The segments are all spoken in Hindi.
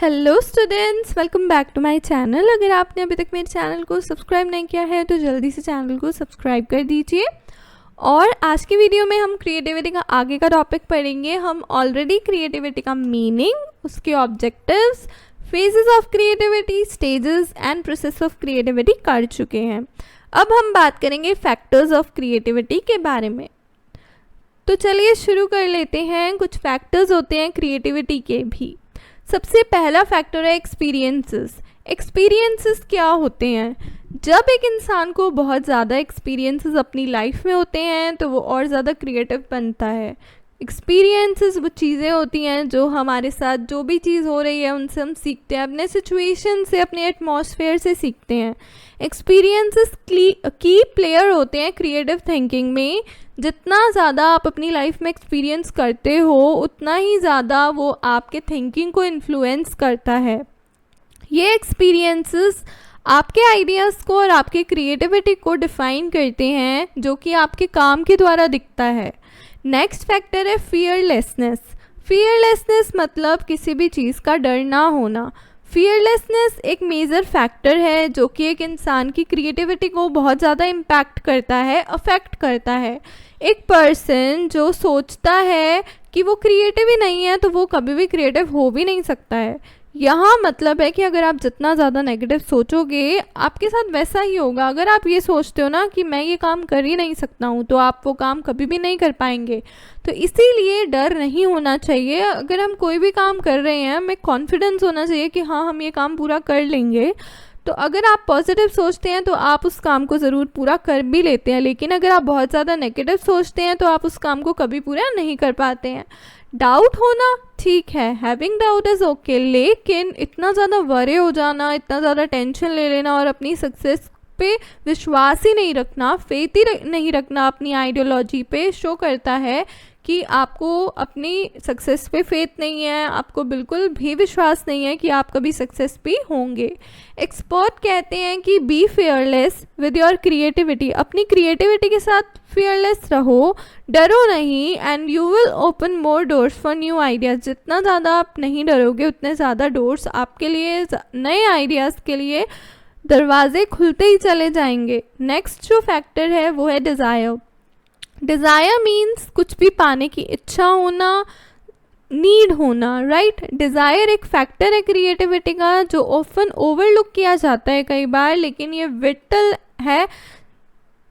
Hello students, welcome back to my channel. अगर आपने अभी तक मेरे चैनल को सब्सक्राइब नहीं किया है तो जल्दी से चैनल को सब्सक्राइब कर दीजिए। और आज की वीडियो में हम क्रिएटिविटी का आगे का टॉपिक पढ़ेंगे। हम ऑलरेडी क्रिएटिविटी का मीनिंग, उसके objectives, phases of creativity, stages and process of creativity कर चुके हैं। अब हम बात करेंगे फैक्टर्स ऑफ क्रिएटिविटी के बारे में। तो चलिए शुरू कर लेते हैं। कुछ फैक्टर्स होते हैं क्रिएटिविटी के भी। सबसे पहला फैक्टर है एक्सपीरियंसेस। एक्सपीरियंसेस क्या होते हैं? जब एक इंसान को बहुत ज़्यादा एक्सपीरियंसेस अपनी लाइफ में होते हैं तो वो और ज़्यादा क्रिएटिव बनता है। एक्सपीरियंसेस वो चीज़ें होती हैं जो हमारे साथ जो भी चीज़ हो रही है उनसे हम सीखते हैं, अपने सिचुएशन से, अपने एटमॉस्फेयर से सीखते हैं। एक्सपीरियंसेस की प्लेयर होते हैं क्रिएटिव थिंकिंग में। जितना ज़्यादा आप अपनी लाइफ में एक्सपीरियंस करते हो उतना ही ज़्यादा वो आपके थिंकिंग को इन्फ्लुएंस करता है। ये एक्सपीरियंसेस आपके आइडियाज़ को और आपके क्रिएटिविटी को डिफ़ाइन करते हैं, जो कि आपके काम के द्वारा दिखता है। नेक्स्ट फैक्टर है फियरलेसनेस। फियरलेसनेस मतलब किसी भी चीज़ का डर ना होना। फियरलेसनेस एक मेजर फैक्टर है जो कि एक इंसान की क्रिएटिविटी को बहुत ज़्यादा इम्पैक्ट करता है, अफेक्ट करता है। एक पर्सन जो सोचता है कि वो क्रिएटिव ही नहीं है तो वो कभी भी क्रिएटिव हो भी नहीं सकता है। यहाँ मतलब है कि अगर आप जितना ज़्यादा नेगेटिव सोचोगे आपके साथ वैसा ही होगा। अगर आप ये सोचते हो ना कि मैं ये काम कर ही नहीं सकता हूँ तो आप वो काम कभी भी नहीं कर पाएंगे। तो इसीलिए डर नहीं होना चाहिए। अगर हम कोई भी काम कर रहे हैं हमें कॉन्फिडेंस होना चाहिए कि हाँ हम ये काम पूरा कर लेंगे। तो अगर आप पॉजिटिव सोचते हैं तो आप उस काम को ज़रूर पूरा कर भी लेते हैं, लेकिन अगर आप बहुत ज़्यादा नेगेटिव सोचते हैं तो आप उस काम को कभी पूरा नहीं कर पाते हैं। डाउट होना ठीक है, हैविंग डाउट इज़ ओके, लेकिन इतना ज़्यादा वरे हो जाना, इतना ज़्यादा टेंशन ले लेना और अपनी सक्सेस पे विश्वास ही नहीं रखना, फेथ ही नहीं रखना अपनी आइडियोलॉजी पे, शो करता है कि आपको अपनी सक्सेस पे फेथ नहीं है, आपको बिल्कुल भी विश्वास नहीं है कि आप कभी सक्सेस भी होंगे। एक्सपर्ट कहते हैं कि be fearless with your creativity. अपनी क्रिएटिविटी के साथ फेयरलेस रहो, डरो नहीं, and you will open more doors for new ideas. जितना ज़्यादा आप नहीं डरोगे उतने ज़्यादा डोर्स आपके लिए, नए आइडियाज़ के लिए दरवाजे खुलते ही चले जाएंगे। नेक्स्ट जो फैक्टर है वो है डिज़ायर। डिज़ायर मीन्स कुछ भी पाने की इच्छा होना, नीड होना, राइट। डिज़ायर एक फैक्टर है क्रिएटिविटी का जो ऑफन ओवरलुक किया जाता है कई बार, लेकिन ये विटल है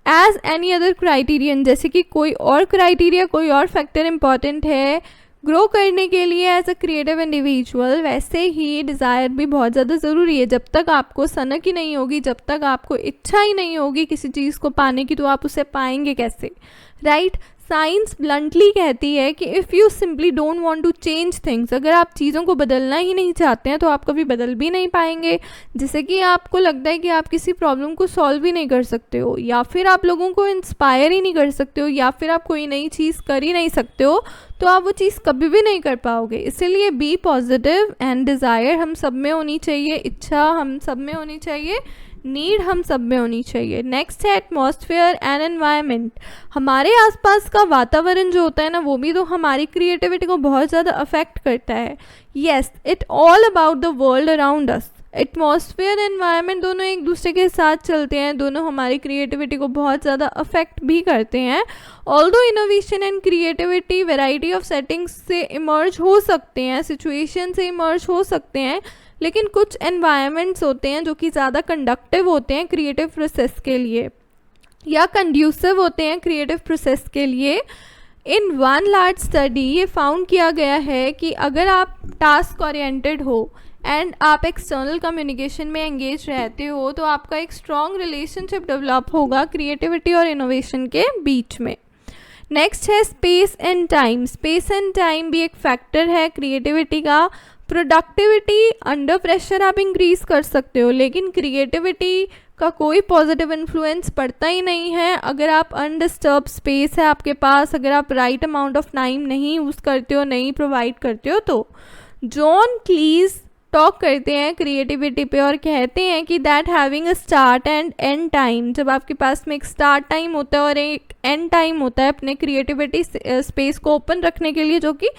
एज एनी अदर क्राइटेरियन। जैसे कि कोई और क्राइटेरिया, कोई और फैक्टर इम्पॉर्टेंट है ग्रो करने के लिए एज अ क्रिएटिव इंडिविजुअल, वैसे ही डिज़ायर भी बहुत ज़्यादा ज़रूरी है। जब तक आपको सनक ही नहीं होगी, जब तक आपको इच्छा ही नहीं होगी किसी चीज़ को पाने की, तो आप उसे पाएंगे कैसे, राइट। साइंस ब्लंटली कहती है कि if you simply don't want to change things, अगर आप चीज़ों को बदलना ही नहीं चाहते हैं तो आप कभी बदल भी नहीं पाएंगे। जैसे कि आपको लगता है कि आप किसी प्रॉब्लम को सॉल्व भी नहीं कर सकते हो, या फिर आप लोगों को इंस्पायर ही नहीं कर सकते हो, या फिर आप कोई नई चीज़ कर ही नहीं सकते हो, तो आप वो चीज़ कभी भी नहीं कर पाओगे। इसीलिए बी पॉजिटिव, एंड डिज़ायर हम सब में होनी चाहिए, इच्छा हम सब में होनी चाहिए, नीड हम सब में होनी चाहिए। नेक्स्ट है एटमॉस्फेयर एंड एनवायरनमेंट। हमारे आसपास का वातावरण जो होता है ना वो भी तो हमारी क्रिएटिविटी को बहुत ज़्यादा अफेक्ट करता है। Yes, it all about the world around us. Atmosphere, environment दोनों एक दूसरे के साथ चलते हैं, दोनों हमारी क्रिएटिविटी को बहुत ज़्यादा अफेक्ट भी करते हैं। Although innovation and creativity variety of settings से इमर्ज हो सकते हैं, सिचुएशन से इमर्ज हो सकते हैं, लेकिन कुछ एनवायरनमेंट्स होते हैं जो कि ज़्यादा कंडक्टिव होते हैं क्रिएटिव प्रोसेस के लिए, या कंड्यूसिव होते हैं क्रिएटिव प्रोसेस के लिए। इन वन लार्ज स्टडी ये फाउंड किया गया है कि अगर आप टास्क ओरिएंटेड हो एंड आप एक्सटर्नल कम्युनिकेशन में एंगेज रहते हो तो आपका एक स्ट्रॉन्ग रिलेशनशिप डेवलप होगा क्रिएटिविटी और इनोवेशन के बीच में। नेक्स्ट है space and time. Space and time भी एक फैक्टर है क्रिएटिविटी का। प्रोडक्टिविटी अंडर प्रेशर आप इंक्रीज कर सकते हो, लेकिन क्रिएटिविटी का कोई पॉजिटिव इन्फ्लुएंस पड़ता ही नहीं है अगर आप अनडिस्टर्ब स्पेस है आपके पास, अगर आप राइट अमाउंट ऑफ टाइम नहीं यूज़ करते हो, नहीं प्रोवाइड करते हो। तो जॉन क्लीज टॉक करते हैं क्रिएटिविटी पे और कहते हैं कि that having a start and and time, जब आपके पास में एक स्टार्ट टाइम होता है और एक एंड टाइम होता है अपने क्रिएटिविटी स्पेस को ओपन रखने के लिए, जो कि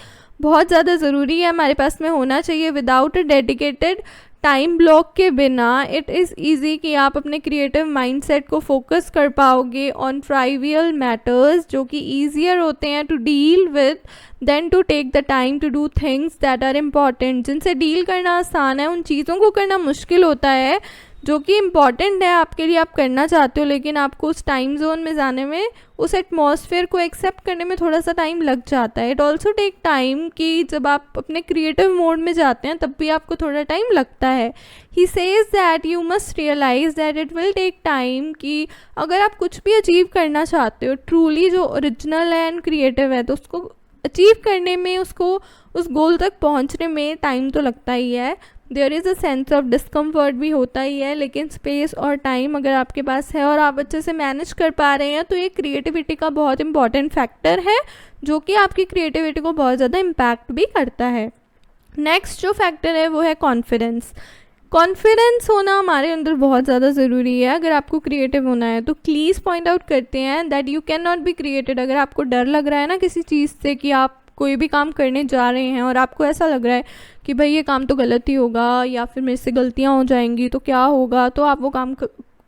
बहुत ज़्यादा ज़रूरी है, हमारे पास में होना चाहिए। Without a dedicated time block के बिना इट इज़ ईजी कि आप अपने क्रिएटिव माइंडसेट को फोकस कर पाओगे ऑन ट्राइवियल मैटर्स, जो कि ईजियर होते हैं to deal with than to take the time to do things that are important. जिनसे डील करना आसान है, उन चीज़ों को करना मुश्किल होता है जो कि इम्पॉर्टेंट है आपके लिए, आप करना चाहते हो, लेकिन आपको उस टाइम जोन में जाने में, उस एटमॉस्फेयर को एक्सेप्ट करने में थोड़ा सा टाइम लग जाता है। इट ऑल्सो टेक टाइम कि जब आप अपने क्रिएटिव मोड में जाते हैं तब भी आपको थोड़ा टाइम लगता है। He says that you must realise that it will take time, कि अगर आप कुछ भी अचीव करना चाहते हो ट्रूली जो ओरिजिनल है एंड क्रिएटिव है, तो उसको अचीव करने में, उसको उस गोल तक पहुंचने में टाइम तो लगता ही है। There is a sense of discomfort भी होता ही है, लेकिन स्पेस और टाइम अगर आपके पास है और आप अच्छे से मैनेज कर पा रहे हैं तो ये क्रिएटिविटी का बहुत इंपॉर्टेंट फैक्टर है, जो कि आपकी क्रिएटिविटी को बहुत ज़्यादा इम्पैक्ट भी करता है। नेक्स्ट जो फैक्टर है वो है कॉन्फिडेंस। कॉन्फिडेंस होना हमारे अंदर बहुत ज़्यादा ज़रूरी है अगर आपको क्रिएटिव होना है। तो क्लीज पॉइंट आउट करते हैं that you can not be created. अगर आपको डर लग रहा है ना किसी चीज़ से, कि आप कोई भी काम करने जा रहे हैं और आपको ऐसा लग रहा है कि भाई ये काम तो गलत ही होगा या फिर मेरे से गलतियाँ हो जाएंगी तो क्या होगा, तो आप वो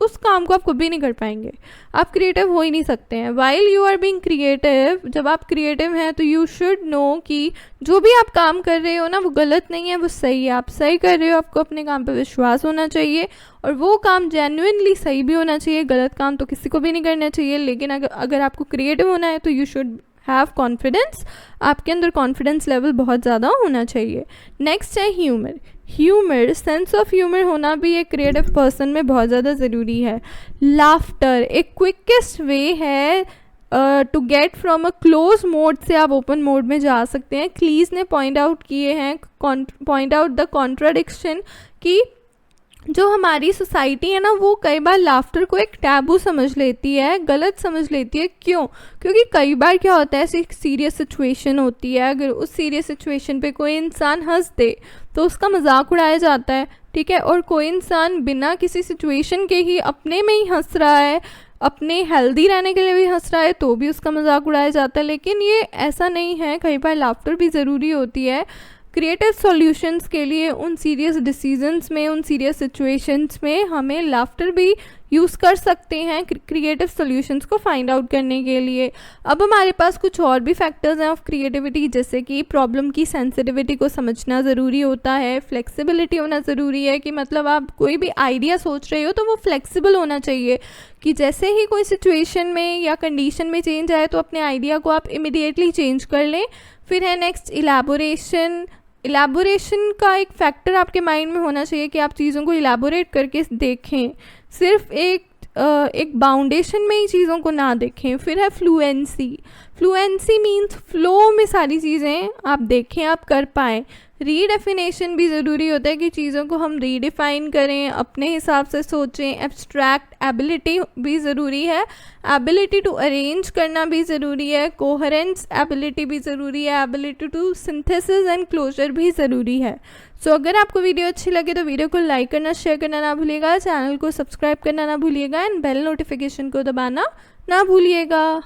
उस काम को आप कभी नहीं कर पाएंगे, आप क्रिएटिव हो ही नहीं सकते हैं। While you are being creative, जब आप क्रिएटिव हैं तो यू शुड नो कि जो भी आप काम कर रहे हो ना वो गलत नहीं है, वो सही है, आप सही कर रहे हो। आपको अपने काम पे विश्वास होना चाहिए और वो काम जेन्युइनली सही भी होना चाहिए। गलत काम तो किसी को भी नहीं करना चाहिए, लेकिन अगर आपको क्रिएटिव होना है तो यू शुड हैव कॉन्फिडेंस। आपके अंदर कॉन्फिडेंस लेवल बहुत ज़्यादा होना चाहिए। नेक्स्ट है humour. Humour, sense of humour होना भी एक क्रिएटिव पर्सन में बहुत ज़्यादा ज़रूरी है। लाफ्टर एक क्विकेस्ट वे है to get from a close mode से आप ओपन मोड में जा सकते हैं। क्लीज ने पॉइंट आउट किए हैं, पॉइंट आउट द कॉन्ट्राडिक्शन, कि जो हमारी सोसाइटी है ना वो कई बार लाफ्टर को एक टैबू समझ लेती है, गलत समझ लेती है। क्यों? क्योंकि कई बार क्या होता है, ऐसी सीरियस सिचुएशन होती है, अगर उस सीरियस सिचुएशन पे कोई इंसान हंस दे तो उसका मजाक उड़ाया जाता है, ठीक है। और कोई इंसान बिना किसी सिचुएशन के ही अपने में ही हंस रहा है, अपने हेल्दी रहने के लिए भी हंस रहा है, तो भी उसका मजाक उड़ाया जाता है। लेकिन ये ऐसा नहीं है, कई बार लाफ्टर भी ज़रूरी होती है क्रिएटिव सॉल्यूशंस के लिए। उन सीरियस डिसीजंस में, उन सीरियस सिचुएशंस में हमें लाफ्टर भी यूज़ कर सकते हैं क्रिएटिव सॉल्यूशंस को फाइंड आउट करने के लिए। अब हमारे पास कुछ और भी फैक्टर्स हैं ऑफ क्रिएटिविटी, जैसे कि प्रॉब्लम की सेंसिटिविटी को समझना ज़रूरी होता है, फ्लेक्सिबिलिटी होना ज़रूरी है, कि मतलब आप कोई भी आइडिया सोच रहे हो तो वो फ्लेक्सिबल होना चाहिए, कि जैसे ही कोई सिचुएशन में या कंडीशन में चेंज आए तो अपने आइडिया को आप इमिडिएटली चेंज कर लें। फिर है नेक्स्ट इलैबोरेशन। इलैबोरेशन का एक फैक्टर आपके माइंड में होना चाहिए कि आप चीज़ों को इलैबोरेट करके देखें, सिर्फ एक बाउंडेशन में ही चीज़ों को ना देखें। फिर है फ्लुएंसी। फ्लुएंसी मीन्स फ्लो में सारी चीज़ें आप देखें, आप कर पाएँ। रीडेफिनेशन भी ज़रूरी होता है कि चीज़ों को हम रीडिफाइन करें, अपने हिसाब से सोचें। एब्स्ट्रैक्ट एबिलिटी भी ज़रूरी है, एबिलिटी टू अरेंज करना भी ज़रूरी है, कोहेरेंस एबिलिटी भी ज़रूरी है, ability to synthesis and closure भी ज़रूरी है। सो अगर आपको वीडियो अच्छी लगे तो वीडियो को लाइक करना, शेयर करना ना भूलिएगा, चैनल को सब्सक्राइब करना ना भूलिएगा एंड बेल नोटिफिकेशन को दबाना ना भूलिएगा।